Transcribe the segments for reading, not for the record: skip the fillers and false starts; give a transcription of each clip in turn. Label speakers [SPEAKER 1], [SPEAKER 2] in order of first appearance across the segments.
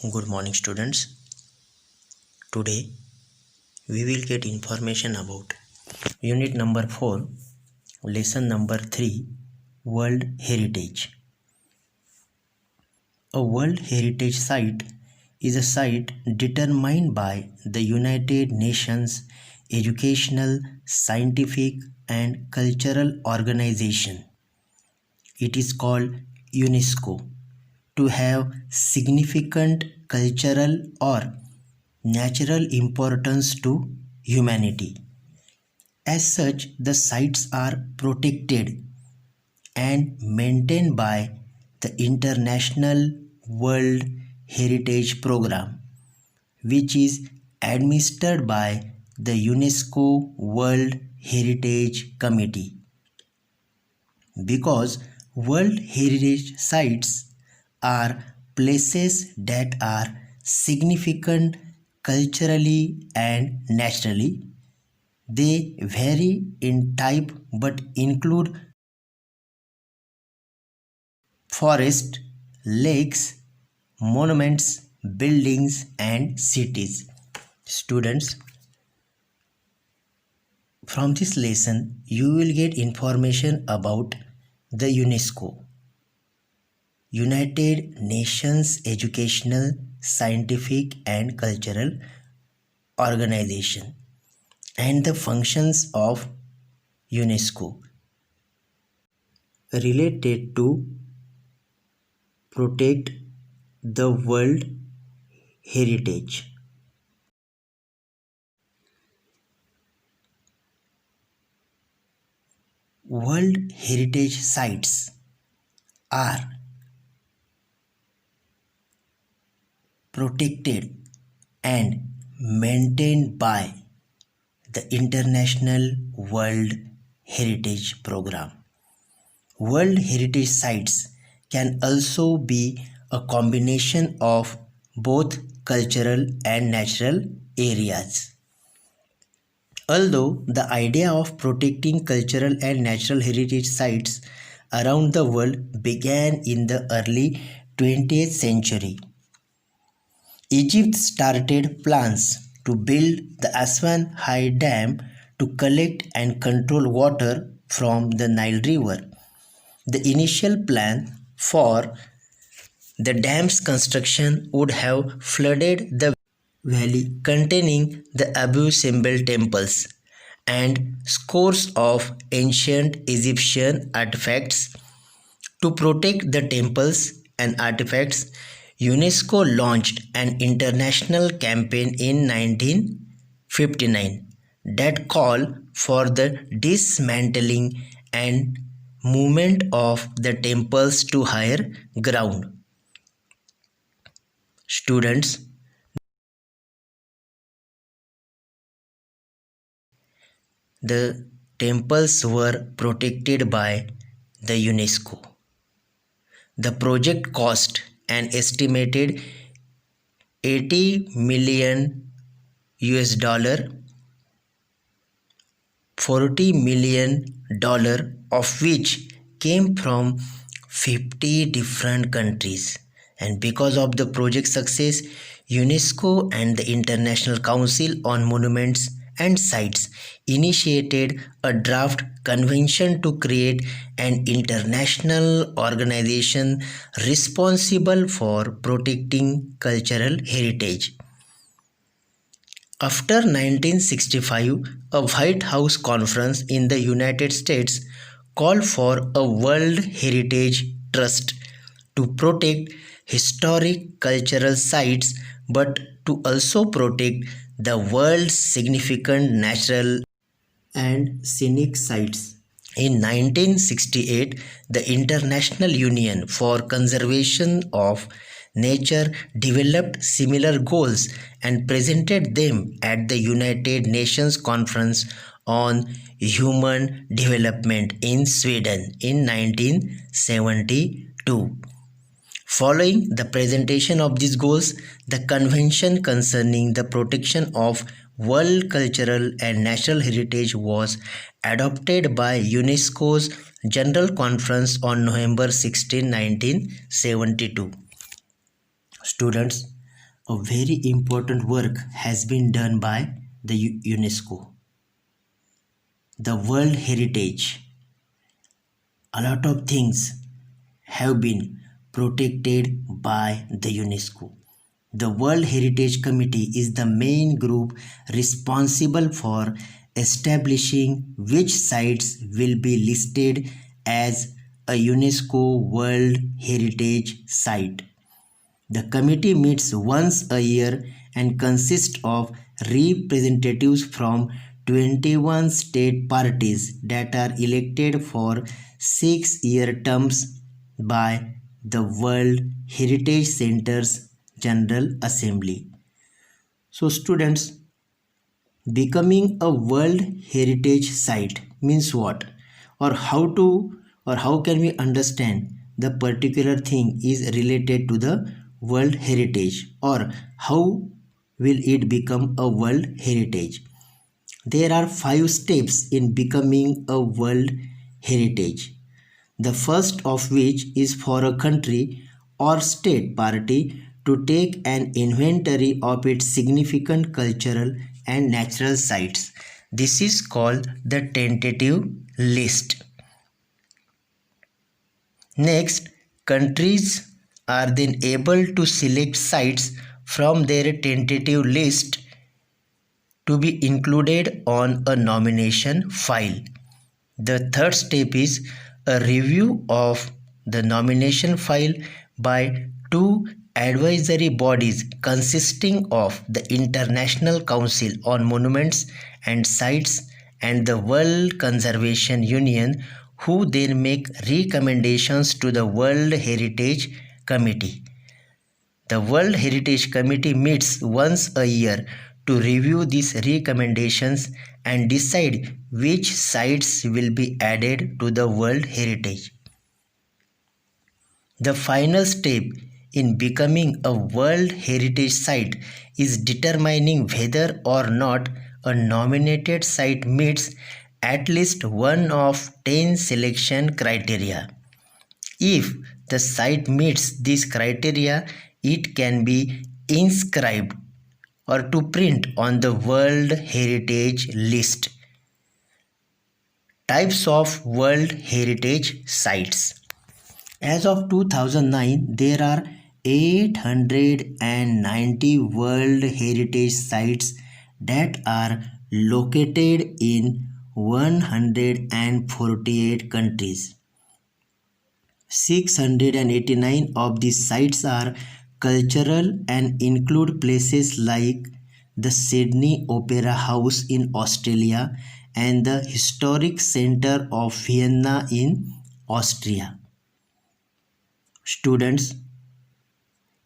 [SPEAKER 1] Good morning, students. Today we will get information about unit number 4, lesson number 3, World Heritage. A World Heritage Site is a site determined by the United Nations Educational, Scientific and Cultural Organization. It is called UNESCO to have significant cultural or natural importance to humanity. As such, the sites are protected and maintained by the International World Heritage Program, which is administered by the UNESCO World Heritage Committee. Because World Heritage Sites are places that are significant culturally and naturally. They vary in type but include forest, lakes, monuments, buildings and cities. Students, from this lesson you will get information about the UNESCO, United Nations Educational, Scientific and Cultural Organization, and the functions of UNESCO related to protect the world heritage. World Heritage Sites are protected and maintained by the International World Heritage Program. World Heritage Sites can also be a combination of both cultural and natural areas. Although the idea of protecting cultural and natural heritage sites around the world began in the early 20th century, Egypt started plans to build the Aswan High Dam to collect and control water from the Nile River. The initial plan for the dam's construction would have flooded the valley containing the Abu Simbel temples and scores of ancient Egyptian artifacts. To protect the temples and artifacts, UNESCO launched an international campaign in 1959 that called for the dismantling and movement of the temples to higher ground. Students, the temples were protected by the UNESCO. The project cost an estimated 80 million US dollar, 40 million dollar of which came from 50 different countries. And because of the project's success, UNESCO and the International Council on Monuments and Sites initiated a draft convention to create an international organization responsible for protecting cultural heritage. After 1965, a White House conference in the United States called for a World Heritage Trust to protect historic cultural sites but to also protect the world's significant natural and scenic sites. In 1968, the International Union for Conservation of Nature developed similar goals and presented them at the United Nations Conference on Human Development in Sweden in 1972. Following the presentation of these goals, the Convention concerning the protection of world cultural and natural heritage was adopted by UNESCO's General Conference on November 16, 1972. Students, a very important work has been done by the UNESCO. The World Heritage. A lot of things have been protected by the UNESCO. The World Heritage Committee is the main group responsible for establishing which sites will be listed as a UNESCO World Heritage Site. The committee meets once a year and consists of representatives from 21 state parties that are elected for 6-year terms by the World Heritage Center's General Assembly. So students, becoming a World Heritage Site means what? Or how can we understand the particular thing is related to the World Heritage, or how will it become a World Heritage? There are 5 steps in becoming a World Heritage. The first of which is for a country or state party to take an inventory of its significant cultural and natural sites. This is called the tentative list. Next, countries are then able to select sites from their tentative list to be included on a nomination file. The third step is a review of the nomination file by 2 advisory bodies consisting of the International Council on Monuments and Sites and the World Conservation Union, who then make recommendations to the World Heritage Committee. The World Heritage Committee meets once a year to review these recommendations and decide which sites will be added to the World Heritage. The final step in becoming a World Heritage Site is determining whether or not a nominated site meets at least one of 10 selection criteria. If the site meets these criteria, it can be inscribed or to print on the World Heritage List. Types of World Heritage Sites. As of 2009, there are 890 World Heritage Sites that are located in 148 countries. 689 of these sites are cultural and include places like the Sydney Opera House in Australia and the Historic Center of Vienna in Austria. Students,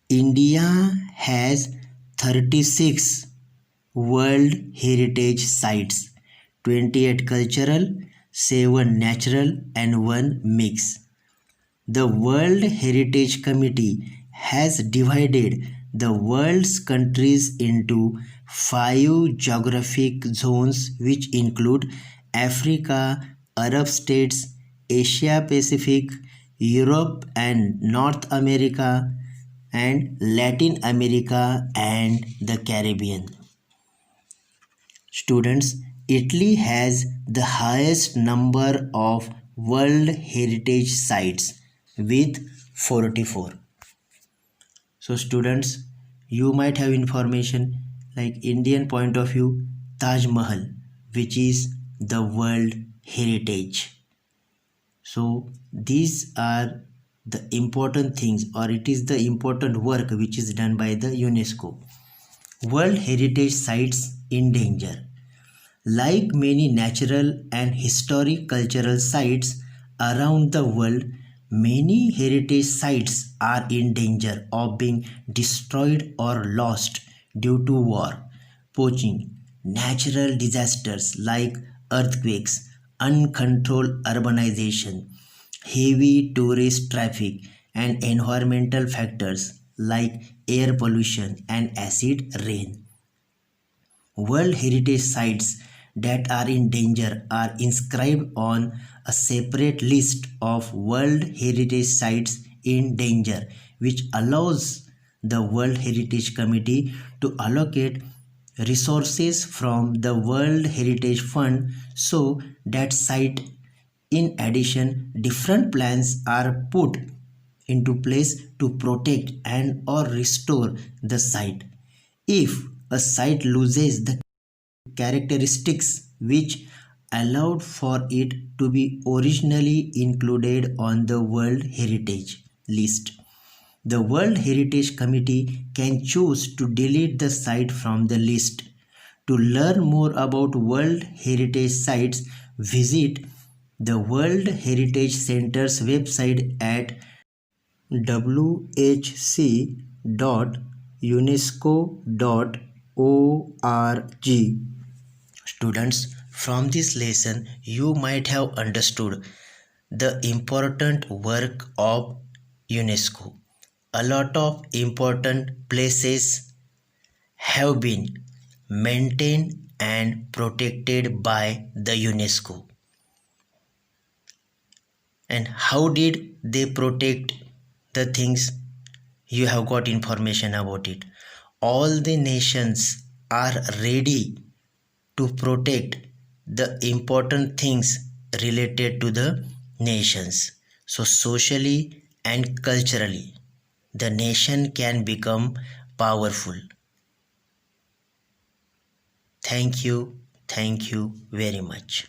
[SPEAKER 1] India has 36 World Heritage Sites, 28 cultural, 7 natural and 1 mix. The World Heritage Committee has divided the world's countries into 5 geographic zones, which include Africa, Arab states, Asia Pacific, Europe and North America, and Latin America and the Caribbean. Students, Italy has the highest number of World Heritage Sites with 44. So students, you might have information like Indian point of view, Taj Mahal, which is the World Heritage. So these are the important things, or it is the important work which is done by the UNESCO. World Heritage Sites in danger. Like many natural and historic cultural sites around the world, many heritage sites are in danger of being destroyed or lost due to war, poaching, natural disasters like earthquakes, uncontrolled urbanization, heavy tourist traffic, and environmental factors like air pollution and acid rain. World Heritage Sites that are in danger are inscribed on a separate list of World Heritage Sites in danger, which allows the World Heritage Committee to allocate resources from the World Heritage Fund so that site. In addition, different plans are put into place to protect and or restore the site. If a site loses the characteristics which allowed for it to be originally included on the World Heritage list, the World Heritage Committee can choose to delete the site from the list. To learn more about World Heritage sites, visit the World Heritage Center's website at whc.unesco.org. Students, from this lesson, you might have understood the important work of UNESCO. A lot of important places have been maintained and protected by the UNESCO. And how did they protect the things? You have got information about it. All the nations are ready to protect the important things related to the nations. So socially and culturally, the nation can become powerful. Thank you very much.